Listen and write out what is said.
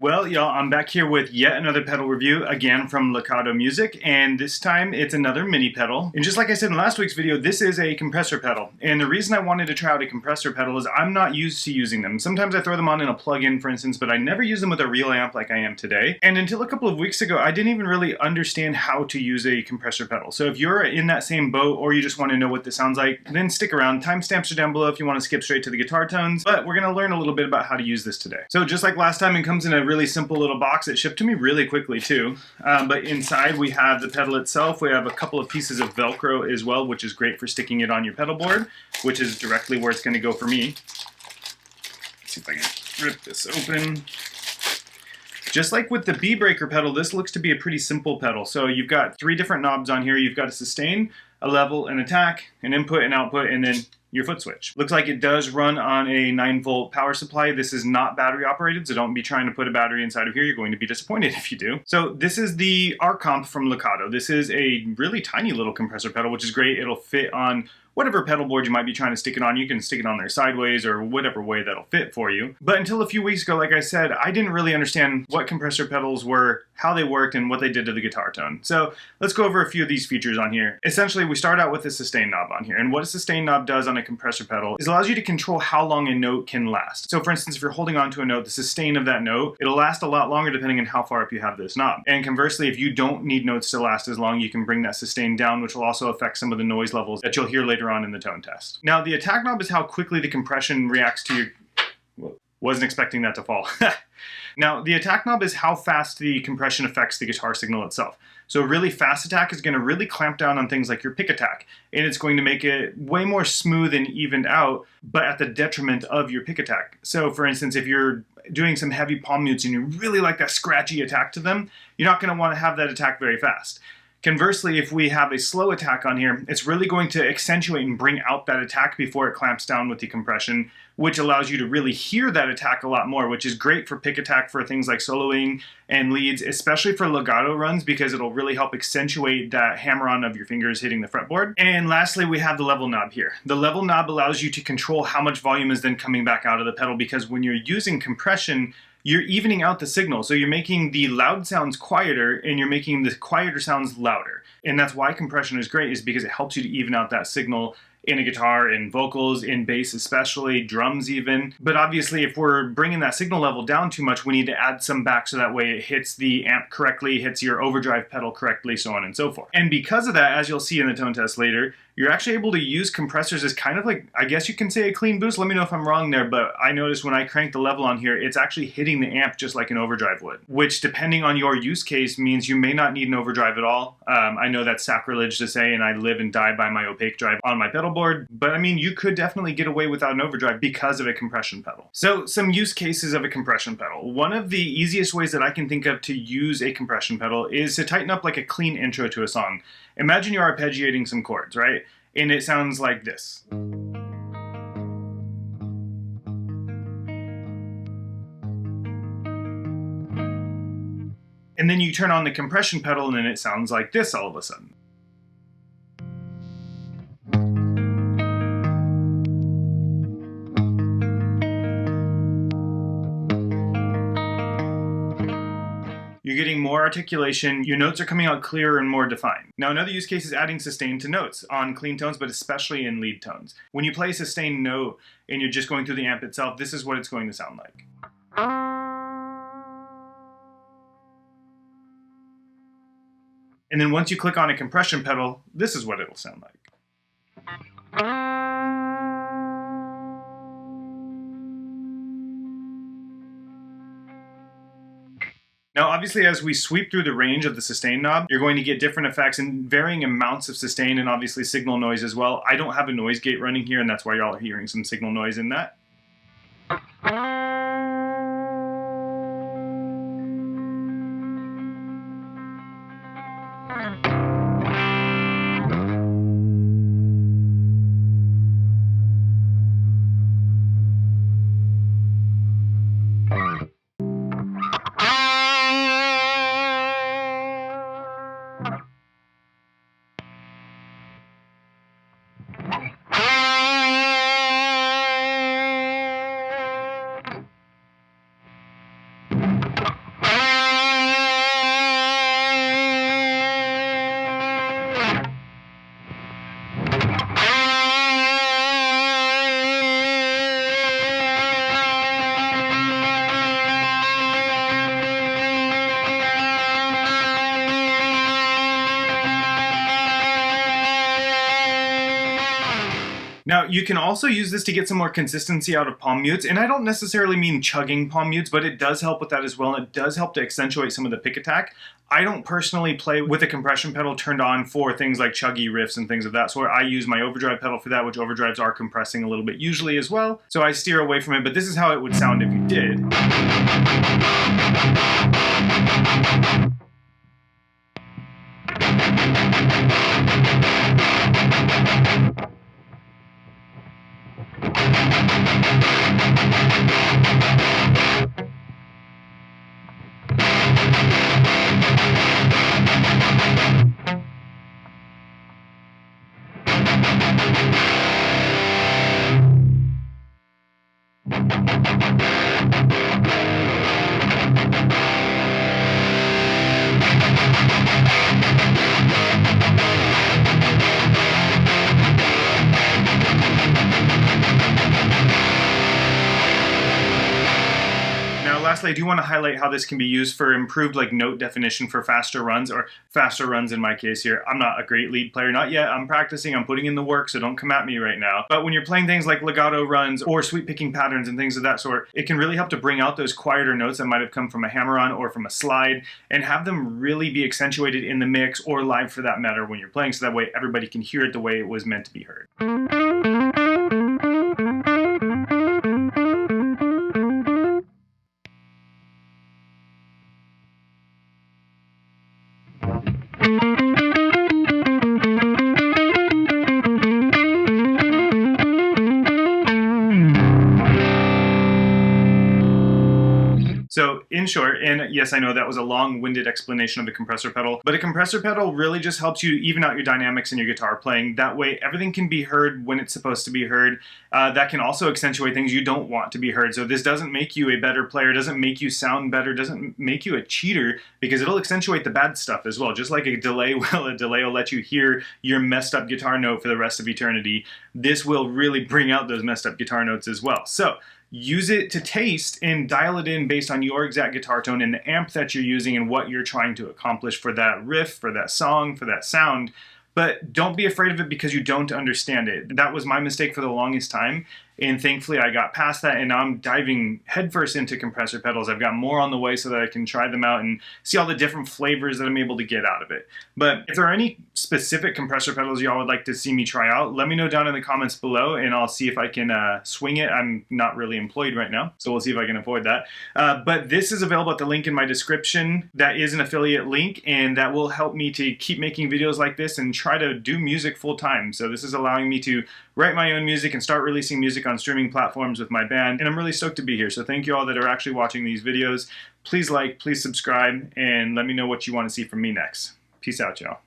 Well, y'all, I'm back here with yet another pedal review, again from Legato Music, and this time it's another mini pedal. And just like I said in last week's video, this is a compressor pedal. And the reason I wanted to try out a compressor pedal is I'm not used to using them. Sometimes I throw them on in a plug-in, for instance, but I never use them with a real amp like I am today. And until a couple of weeks ago, I didn't even really understand how to use a compressor pedal. So if you're in that same boat or you just want to know what this sounds like, then stick around. Timestamps are down below if you want to skip straight to the guitar tones, but we're going to learn a little bit about how to use this today. So just like last time, it comes in a really simple little box. It shipped to me really quickly too. But inside we have the pedal itself. We have a couple of pieces of Velcro as well, which is great for sticking it on your pedal board, which is directly where it's going to go for me. Let's see if I can rip this open. Just like with the B-breaker pedal, this looks to be a pretty simple pedal. So you've got three different knobs on here. You've got a sustain, a level, an attack, an input, an output, and then your foot switch. Looks like it does run on a 9-volt power supply. This is not battery operated, so don't be trying to put a battery inside of here. You're going to be disappointed if you do. So this is the R-Comp from Legato. This is a really tiny little compressor pedal, which is great. It'll fit on whatever pedal board you might be trying to stick it on. You can stick it on there sideways or whatever way that'll fit for you. But until a few weeks ago, like I said, I didn't really understand what compressor pedals were, how they worked, and what they did to the guitar tone. So let's go over a few of these features on here. Essentially, we start out with the sustain knob on here. And what a sustain knob does on a compressor pedal is allows you to control how long a note can last. So for instance, if you're holding on to a note, the sustain of that note, it'll last a lot longer depending on how far up you have this knob. And conversely, if you don't need notes to last as long, you can bring that sustain down, which will also affect some of the noise levels that you'll hear later on in the tone test. Now, the attack knob is how quickly the compression reacts to your... Wasn't expecting that to fall. Now, the attack knob is how fast the compression affects the guitar signal itself. So a really fast attack is going to really clamp down on things like your pick attack, and it's going to make it way more smooth and evened out, but at the detriment of your pick attack. So for instance, if you're doing some heavy palm mutes and you really like that scratchy attack to them, you're not going to want to have that attack very fast. Conversely, if we have a slow attack on here, it's really going to accentuate and bring out that attack before it clamps down with the compression, which allows you to really hear that attack a lot more, which is great for pick attack for things like soloing and leads, especially for legato runs, because it'll really help accentuate that hammer-on of your fingers hitting the fretboard. And lastly, we have the level knob here. The level knob allows you to control how much volume is then coming back out of the pedal, because when you're using compression, you're evening out the signal. So you're making the loud sounds quieter and you're making the quieter sounds louder. And that's why compression is great, is because it helps you to even out that signal in a guitar, in vocals, in bass especially, drums even. But obviously if we're bringing that signal level down too much, we need to add some back so that way it hits the amp correctly, hits your overdrive pedal correctly, so on and so forth. And because of that, as you'll see in the tone test later, you're actually able to use compressors as kind of like, I guess you can say, a clean boost. Let me know if I'm wrong there, but I noticed when I crank the level on here, it's actually hitting the amp just like an overdrive would, which depending on your use case means you may not need an overdrive at all. I know that's sacrilege to say, and I live and die by my opaque drive on my pedal board, but I mean, you could definitely get away without an overdrive because of a compression pedal. So some use cases of a compression pedal. One of the easiest ways that I can think of to use a compression pedal is to tighten up like a clean intro to a song. Imagine you're arpeggiating some chords, right? And it sounds like this. And then you turn on the compression pedal and then it sounds like this all of a sudden. You're getting more articulation, your notes are coming out clearer and more defined. Now another use case is adding sustain to notes on clean tones, but especially in lead tones. When you play a sustained note and you're just going through the amp itself, this is what it's going to sound like. And then once you click on a compression pedal, this is what it'll sound like. Now, obviously, as we sweep through the range of the sustain knob, you're going to get different effects and varying amounts of sustain and obviously signal noise as well. I don't have a noise gate running here, and that's why you're all hearing some signal noise in that. Now, you can also use this to get some more consistency out of palm mutes, and I don't necessarily mean chugging palm mutes, but it does help with that as well, and it does help to accentuate some of the pick attack. I don't personally play with a compression pedal turned on for things like chuggy riffs and things of that sort. I use my overdrive pedal for that, which overdrives are compressing a little bit usually as well, so I steer away from it, but this is how it would sound if you did. Lastly, I do want to highlight how this can be used for improved note definition for faster runs, or faster runs in my case here. I'm not a great lead player, not yet. I'm practicing, I'm putting in the work, so don't come at me right now. But when you're playing things like legato runs or sweep picking patterns and things of that sort, it can really help to bring out those quieter notes that might have come from a hammer-on or from a slide and have them really be accentuated in the mix or live for that matter when you're playing, so that way everybody can hear it the way it was meant to be heard. So in short, and yes, I know that was a long-winded explanation of the compressor pedal, but a compressor pedal really just helps you even out your dynamics in your guitar playing. That way everything can be heard when it's supposed to be heard. That can also accentuate things you don't want to be heard. So this doesn't make you a better player, doesn't make you sound better, doesn't make you a cheater, because it'll accentuate the bad stuff as well. Just like a delay will let you hear your messed up guitar note for the rest of eternity. This will really bring out those messed up guitar notes as well. So use it to taste and dial it in based on your exact guitar tone and the amp that you're using and what you're trying to accomplish for that riff, for that song, for that sound. But don't be afraid of it because you don't understand it. That was my mistake for the longest time, and thankfully I got past that, and now I'm diving headfirst into compressor pedals. I've got more on the way so that I can try them out and see all the different flavors that I'm able to get out of it. But if there are any specific compressor pedals y'all would like to see me try out, let me know down in the comments below, and I'll see if I can swing it. I'm not really employed right now, so we'll see if I can afford that. But this is available at the link in my description. That is an affiliate link, and that will help me to keep making videos like this and try to do music full time. So this is allowing me to write my own music and start releasing music on streaming platforms with my band, and I'm really stoked to be here. So thank you all that are actually watching these videos. Please like, please subscribe, and let me know what you want to see from me next. Peace out, y'all.